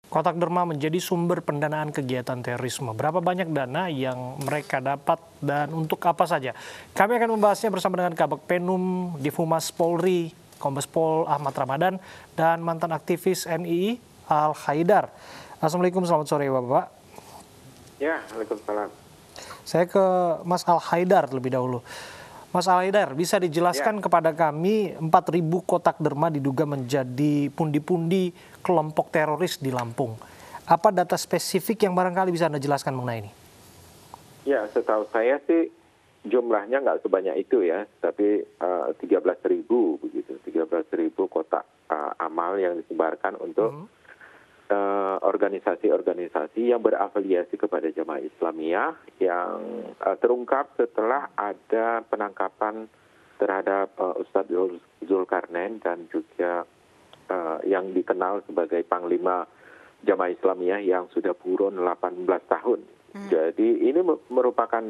Kotak Derma menjadi sumber pendanaan kegiatan terorisme. Berapa banyak dana yang mereka dapat dan untuk apa saja? Kami akan membahasnya bersama dengan Kabag Penum Divhumas Polri, Kombes Pol Ahmad Ramadan, dan mantan aktivis NII Al Haidar. Assalamualaikum, selamat sore Bapak. Ya, waalaikumsalam. Saya ke Mas Al Haidar terlebih dahulu. Mas Al Haidar, bisa dijelaskan kepada kami 4.000 kotak derma diduga menjadi pundi-pundi kelompok teroris di Lampung. Apa data spesifik yang barangkali bisa Anda jelaskan mengenai ini? Ya, setahu saya sih jumlahnya nggak sebanyak itu ya, tapi 13.000 begitu, 13.000 kotak amal yang disebarkan untuk organisasi-organisasi yang berafiliasi kepada Jamaah Islamiyah yang terungkap setelah ada penangkapan terhadap Ustadz Zulkarnain dan juga yang dikenal sebagai Panglima Jamaah Islamiyah yang sudah buron 18 tahun. Jadi ini merupakan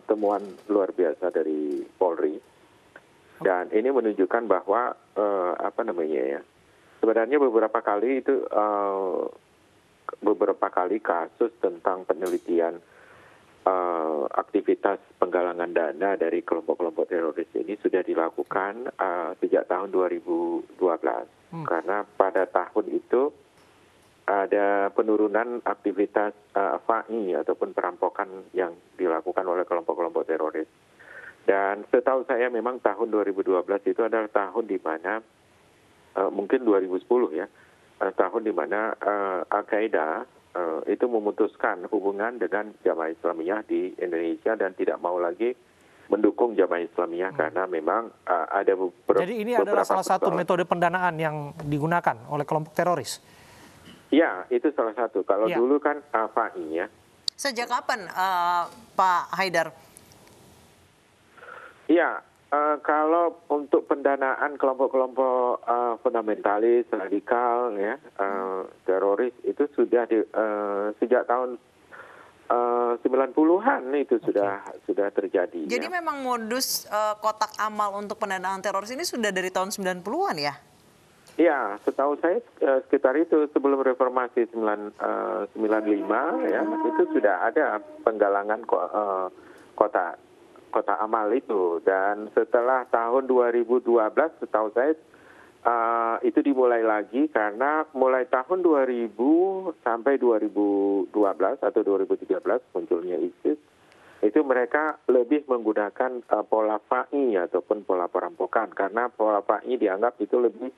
temuan luar biasa dari Polri dan ini menunjukkan bahwa sebenarnya beberapa kali kasus tentang penelitian aktivitas penggalangan dana dari kelompok-kelompok teroris ini sudah dilakukan sejak tahun 2012. Karena pada tahun itu ada penurunan aktivitas FAI ataupun perampokan yang dilakukan oleh kelompok-kelompok teroris. Dan setahu saya memang tahun 2012 itu adalah tahun di mana mungkin 2010 ya, tahun di mana Al-Qaeda itu memutuskan hubungan dengan Jamaah Islamiyah di Indonesia dan tidak mau lagi mendukung Jamaah Islamiyah karena memang ada beberapa. Jadi ini adalah salah satu metode pendanaan yang digunakan oleh kelompok teroris? Ya, itu salah satu. Kalau dulu kan FAI ya. Sejak kapan Pak Haidar? Ya, kalau untuk pendanaan kelompok-kelompok fundamentalis, radikal, ya, teroris itu sudah sejak tahun 90-an itu sudah terjadi. Jadi memang modus kotak amal untuk pendanaan teroris ini sudah dari tahun 90-an ya? Ya, setahu saya sekitar itu sebelum reformasi 95 ya, itu sudah ada penggalangan kota amal itu, dan setelah tahun 2012 setahu saya itu dimulai lagi karena mulai tahun 2000 sampai 2012 atau 2013 munculnya ISIS itu mereka lebih menggunakan pola FAI ataupun pola perampokan karena pola FAI dianggap itu lebih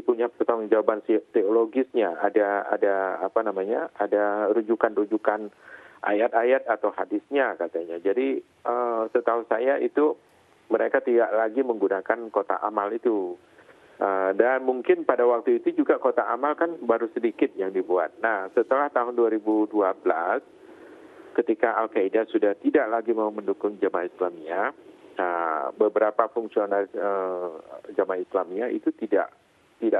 punya pertanggungjawaban teologisnya, ada rujukan-rujukan ayat-ayat atau hadisnya katanya. Jadi setahu saya itu mereka tidak lagi menggunakan kotak amal itu. Dan mungkin pada waktu itu juga kotak amal kan baru sedikit yang dibuat. Nah, setelah tahun 2012 ketika Al-Qaeda sudah tidak lagi mau mendukung Jamaah Islamiyah, beberapa fungsionaris Jamaah Islamiyah itu tidak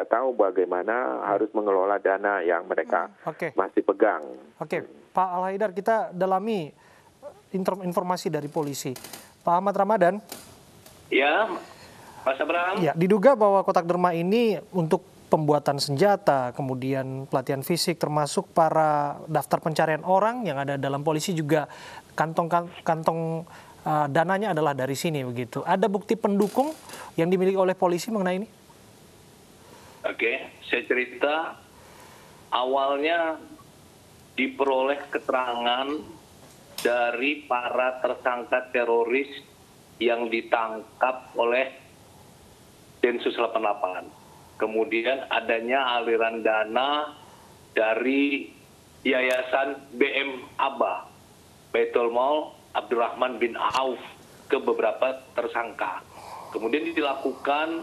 tahu bagaimana harus mengelola dana yang mereka masih pegang. Oke, Pak Al Haidar, kita dalami informasi dari polisi. Pak Ahmad Ramadan. Ya, Mas Abraham. Ya, diduga bahwa kotak derma ini untuk pembuatan senjata, kemudian pelatihan fisik, termasuk para daftar pencarian orang yang ada dalam polisi juga kantong dananya adalah dari sini begitu. Ada bukti pendukung yang dimiliki oleh polisi mengenai ini? Oke, saya cerita awalnya diperoleh keterangan dari para tersangka teroris yang ditangkap oleh Densus 88. Kemudian adanya aliran dana dari Yayasan BM Aba, Baitul Mal Abdurrahman bin Auf ke beberapa tersangka. Kemudian dilakukan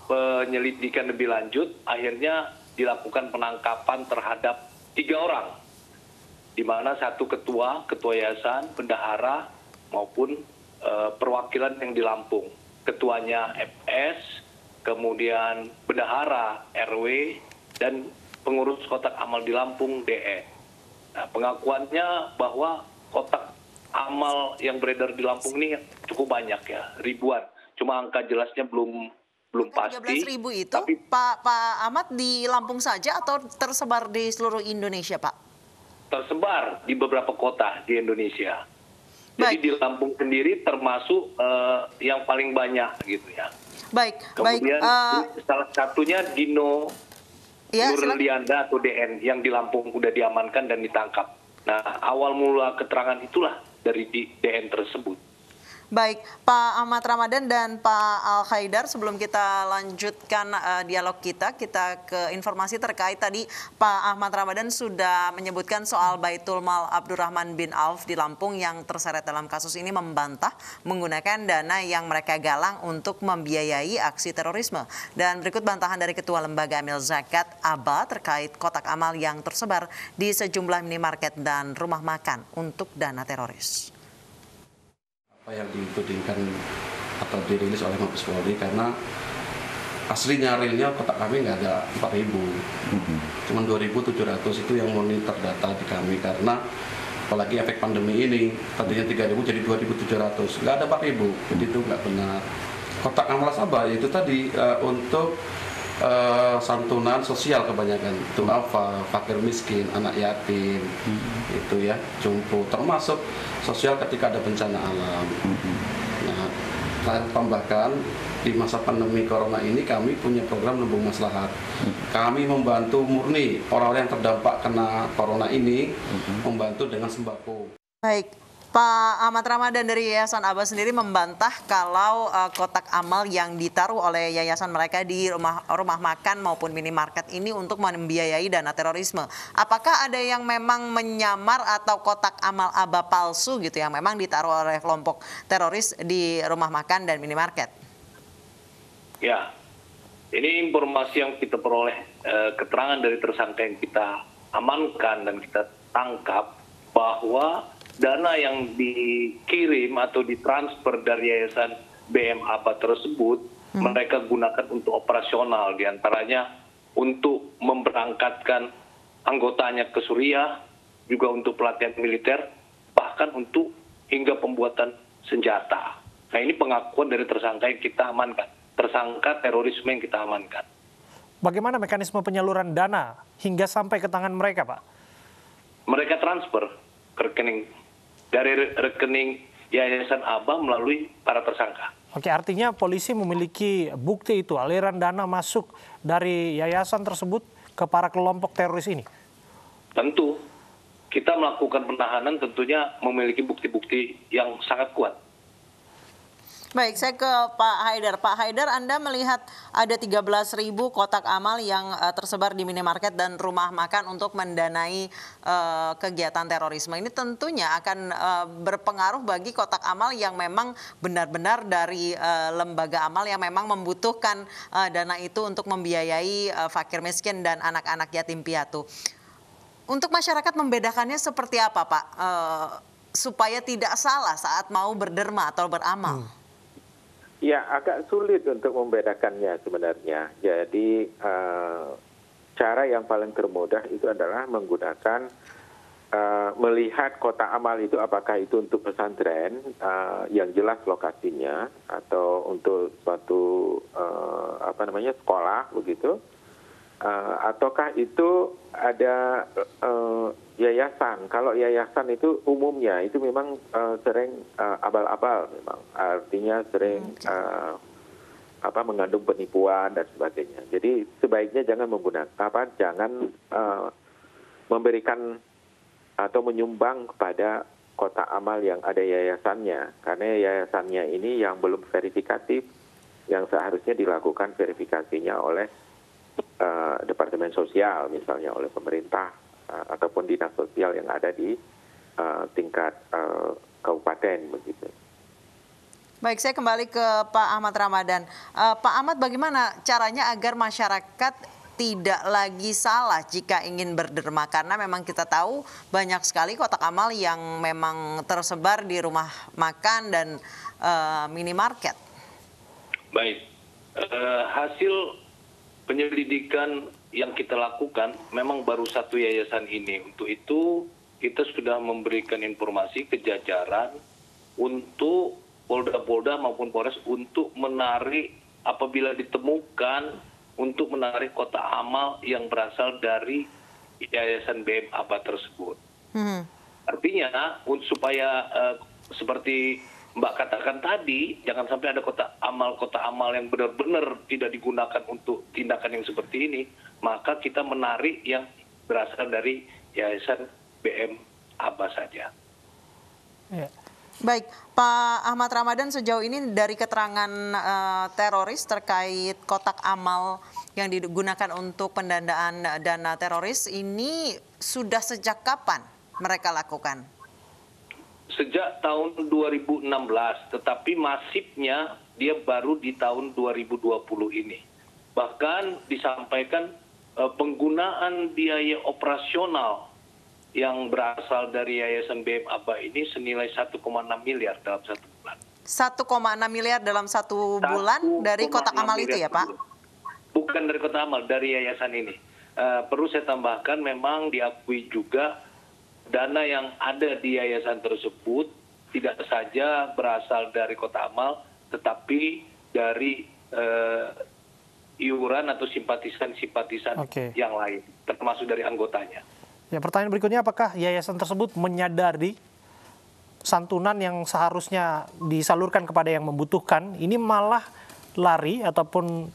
penyelidikan lebih lanjut, akhirnya dilakukan penangkapan terhadap 3 orang, di mana satu ketua yayasan, bendahara maupun perwakilan yang di Lampung. Ketuanya FS, kemudian bendahara RW, dan pengurus kotak amal di Lampung DE. Nah, pengakuannya bahwa kotak amal yang beredar di Lampung ini cukup banyak ya, ribuan. Cuma angka jelasnya belum belum Angka pasti. 13.000 itu, Tapi Pak Ahmad, di Lampung saja atau tersebar di seluruh Indonesia, Pak? tersebar di beberapa kota di Indonesia. Jadi Baik. di Lampung sendiri termasuk yang paling banyak gitu ya. Baik, Kemudian salah satunya Dino ya, silakan. Nurlianda atau DN yang di Lampung udah diamankan dan ditangkap. Nah, awal mula keterangan itulah dari DN tersebut. Baik, Pak Ahmad Ramadan dan Pak Al Khaidar, sebelum kita lanjutkan dialog kita ke informasi terkait tadi Pak Ahmad Ramadan sudah menyebutkan soal Baitul Mal Abdurrahman bin Auf di Lampung yang terseret dalam kasus ini membantah menggunakan dana yang mereka galang untuk membiayai aksi terorisme. Dan berikut bantahan dari Ketua Lembaga Amil Zakat ABA terkait kotak amal yang tersebar di sejumlah minimarket dan rumah makan untuk dana teroris. Apa yang ditudingkan atau dirilis oleh Mabes Polri, karena aslinya realnya kotak kami nggak ada 4.000, cuma 2.700 itu yang murni terdata di kami, karena apalagi efek pandemi ini tadinya 3.000 jadi 2.700, nggak ada 4.000, jadi itu nggak benar. Kotak amal sabah itu tadi untuk santunan sosial kebanyakan, duafa, fakir miskin, anak yatim, itu ya, jompo, termasuk sosial ketika ada bencana alam. Nah, saya tambahkan di masa pandemi corona ini kami punya program Lumbung Maslahat. Kami membantu murni orang-orang yang terdampak kena corona ini, membantu dengan sembako. Baik, Pak Ahmad Ramadan dari Yayasan ABA sendiri membantah kalau kotak amal yang ditaruh oleh yayasan mereka di rumah makan maupun minimarket ini untuk membiayai dana terorisme. Apakah ada yang memang menyamar atau kotak amal ABA palsu gitu yang memang ditaruh oleh kelompok teroris di rumah makan dan minimarket? Ya, ini informasi yang kita peroleh, keterangan dari tersangka yang kita amankan dan kita tangkap, bahwa dana yang dikirim atau ditransfer dari Yayasan BM ABA tersebut mereka gunakan untuk operasional, diantaranya untuk memberangkatkan anggotanya ke Suriah, juga untuk pelatihan militer, bahkan untuk hingga pembuatan senjata. Nah, ini pengakuan dari tersangka yang kita amankan, tersangka terorisme yang kita amankan. Bagaimana mekanisme penyaluran dana hingga sampai ke tangan mereka, Pak? Mereka transfer ke rekening, dari rekening Yayasan ABA melalui para tersangka. Oke, artinya polisi memiliki bukti itu, aliran dana masuk dari yayasan tersebut ke para kelompok teroris ini? Tentu, kita melakukan penahanan tentunya memiliki bukti-bukti yang sangat kuat. Baik, saya ke Pak Haidar. Pak Haidar, Anda melihat ada 13.000 kotak amal yang tersebar di minimarket dan rumah makan untuk mendanai kegiatan terorisme. Ini tentunya akan berpengaruh bagi kotak amal yang memang benar-benar dari lembaga amal yang memang membutuhkan dana itu untuk membiayai fakir miskin dan anak-anak yatim piatu. Untuk masyarakat membedakannya seperti apa, Pak? Supaya tidak salah saat mau berderma atau beramal. Ya, agak sulit untuk membedakannya sebenarnya. Jadi cara yang paling termudah itu adalah menggunakan melihat kotak amal itu, apakah itu untuk pesantren yang jelas lokasinya, atau untuk suatu sekolah begitu, ataukah itu ada yayasan. Kalau yayasan itu umumnya itu memang sering abal-abal, memang artinya sering mengandung penipuan dan sebagainya. Jadi sebaiknya jangan memberikan atau menyumbang kepada kotak amal yang ada yayasannya, karena yayasannya ini yang belum verifikatif, yang seharusnya dilakukan verifikasinya oleh Departemen Sosial, misalnya oleh pemerintah ataupun dinas sosial yang ada di tingkat kabupaten begitu. Baik, saya kembali ke Pak Ahmad Ramadan. Pak Ahmad, bagaimana caranya agar masyarakat tidak lagi salah jika ingin berderma? Karena memang kita tahu banyak sekali kotak amal yang memang tersebar di rumah makan dan minimarket. Baik, hasil penyelidikan yang kita lakukan memang baru satu yayasan ini. Untuk itu kita sudah memberikan informasi ke jajaran untuk Polda-Polda maupun Polres untuk menarik apabila ditemukan untuk menarik kotak amal yang berasal dari Yayasan BM ABA tersebut. Artinya supaya seperti Mbak katakan tadi, jangan sampai ada kotak amal yang benar-benar tidak digunakan untuk tindakan yang seperti ini, maka kita menarik yang berasal dari Yayasan BM ABA saja. Ya. Baik, Pak Ahmad Ramadan, sejauh ini dari keterangan teroris terkait kotak amal yang digunakan untuk pendanaan dana teroris ini sudah sejak kapan mereka lakukan? Sejak tahun 2016, tetapi masifnya dia baru di tahun 2020 ini. Bahkan disampaikan penggunaan biaya operasional yang berasal dari Yayasan BM ABA ini senilai 1,6 miliar dalam 1 bulan. 1,6 miliar dalam 1 bulan dari kotak amal itu ya Pak? Bukan dari kotak amal, dari yayasan ini. Perlu saya tambahkan, memang diakui juga dana yang ada di yayasan tersebut tidak saja berasal dari kotak amal, tetapi dari iuran atau simpatisan-simpatisan yang lain, termasuk dari anggotanya. Ya, pertanyaan berikutnya, apakah yayasan tersebut menyadari santunan yang seharusnya disalurkan kepada yang membutuhkan ini malah lari ataupun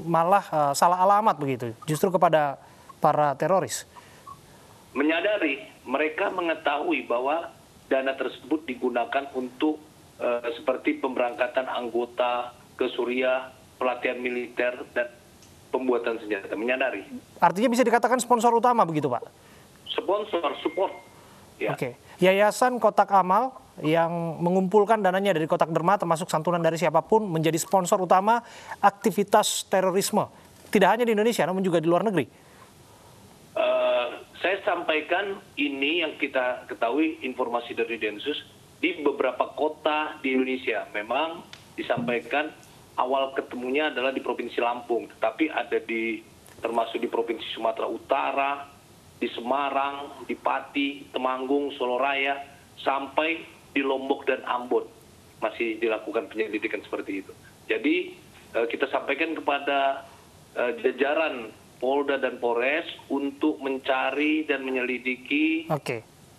malah salah alamat begitu, justru kepada para teroris? Menyadari, mereka mengetahui bahwa dana tersebut digunakan untuk seperti pemberangkatan anggota ke Suriah, pelatihan militer, dan pembuatan senjata. Menyadari. Artinya bisa dikatakan sponsor utama begitu, Pak? Sponsor, support. Ya. Oke. Yayasan Kotak Amal yang mengumpulkan dananya dari Kotak Derma termasuk santunan dari siapapun menjadi sponsor utama aktivitas terorisme. Tidak hanya di Indonesia namun juga di luar negeri. Saya sampaikan ini yang kita ketahui informasi dari Densus di beberapa kota di Indonesia. Memang disampaikan awal ketemunya adalah di Provinsi Lampung, tetapi ada termasuk di Provinsi Sumatera Utara, di Semarang, di Pati, Temanggung, Soloraya, sampai di Lombok dan Ambon masih dilakukan penyelidikan seperti itu. Jadi kita sampaikan kepada jajaran Polda dan Polres untuk mencari dan menyelidiki.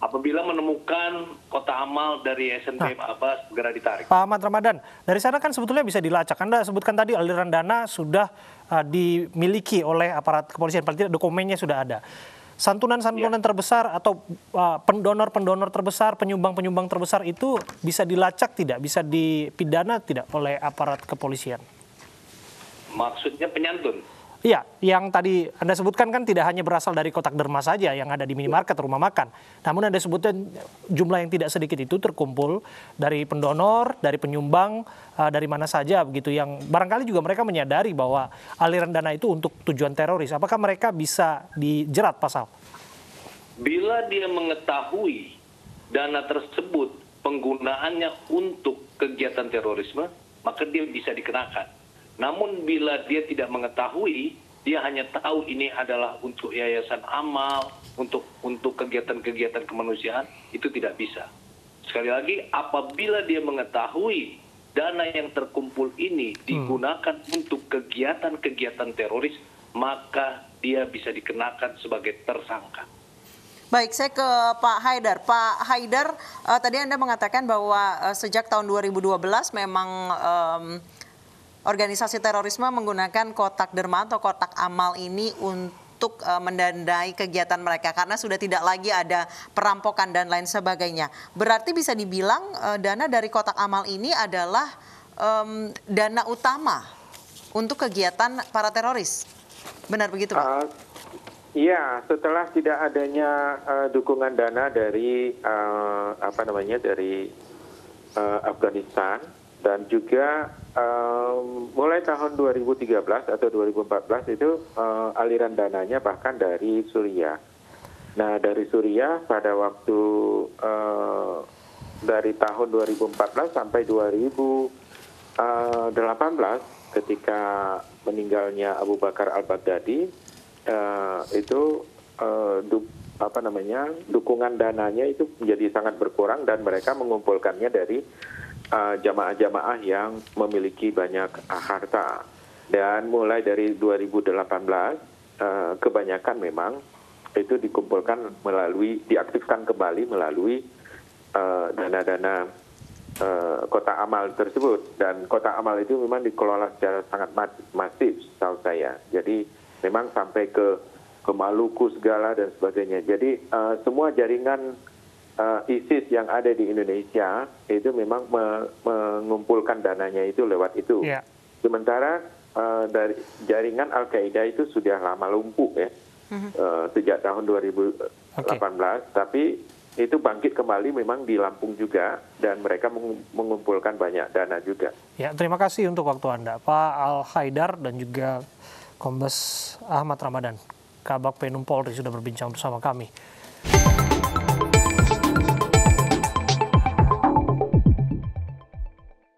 Apabila menemukan kotak amal dari Yayasan BM ABA segera ditarik. Pak Ahmad Ramadan, dari sana kan sebetulnya bisa dilacak. Anda sebutkan tadi aliran dana sudah dimiliki oleh aparat kepolisian, paling tidak dokumennya sudah ada. Santunan-santunan terbesar atau pendonor-pendonor terbesar, penyumbang-penyumbang terbesar itu bisa dilacak tidak? Bisa dipidana tidak oleh aparat kepolisian? Maksudnya penyantun? Iya, yang tadi Anda sebutkan kan tidak hanya berasal dari Kotak Derma saja yang ada di minimarket, rumah makan. Namun Anda sebutkan jumlah yang tidak sedikit itu terkumpul dari pendonor, dari penyumbang, dari mana saja begitu, yang barangkali juga mereka menyadari bahwa aliran dana itu untuk tujuan teroris. Apakah mereka bisa dijerat pasal? Bila dia mengetahui dana tersebut penggunaannya untuk kegiatan terorisme, maka dia bisa dikenakan. Namun bila dia tidak mengetahui, dia hanya tahu ini adalah untuk yayasan amal, untuk kegiatan-kegiatan kemanusiaan, itu tidak bisa. Sekali lagi, apabila dia mengetahui dana yang terkumpul ini digunakan untuk kegiatan-kegiatan teroris, maka dia bisa dikenakan sebagai tersangka. Baik, saya ke Pak Haidar. Pak Haidar, tadi Anda mengatakan bahwa sejak tahun 2012 memang organisasi terorisme menggunakan kotak derma atau kotak amal ini untuk mendanai kegiatan mereka karena sudah tidak lagi ada perampokan dan lain sebagainya. Berarti bisa dibilang dana dari kotak amal ini adalah dana utama untuk kegiatan para teroris. Benar begitu, Pak? Iya, setelah tidak adanya dukungan dana dari dari Afghanistan dan juga mulai tahun 2013 atau 2014 itu aliran dananya bahkan dari Suriah. Nah, dari Suriah pada waktu dari tahun 2014 sampai 2018 ketika meninggalnya Abu Bakar al-Baghdadi itu dukungan dananya itu menjadi sangat berkurang dan mereka mengumpulkannya dari jamaah-jamaah yang memiliki banyak harta. Dan mulai dari 2018 kebanyakan memang itu dikumpulkan diaktifkan kembali melalui dana-dana kotak amal tersebut. Dan kotak amal itu memang dikelola secara sangat masif, setahu saya. Jadi memang sampai ke Maluku segala dan sebagainya. Jadi semua jaringan ISIS yang ada di Indonesia itu memang mengumpulkan dananya itu lewat itu. Yeah. Sementara dari jaringan Al-Qaeda itu sudah lama lumpuh ya, sejak tahun 2018. Tapi itu bangkit kembali memang di Lampung juga, dan mereka mengumpulkan banyak dana juga. Ya, terima kasih untuk waktu Anda, Pak Al-Haidar dan juga Kombes Ahmad Ramadan, Kabak Penum Polri sudah berbincang bersama kami.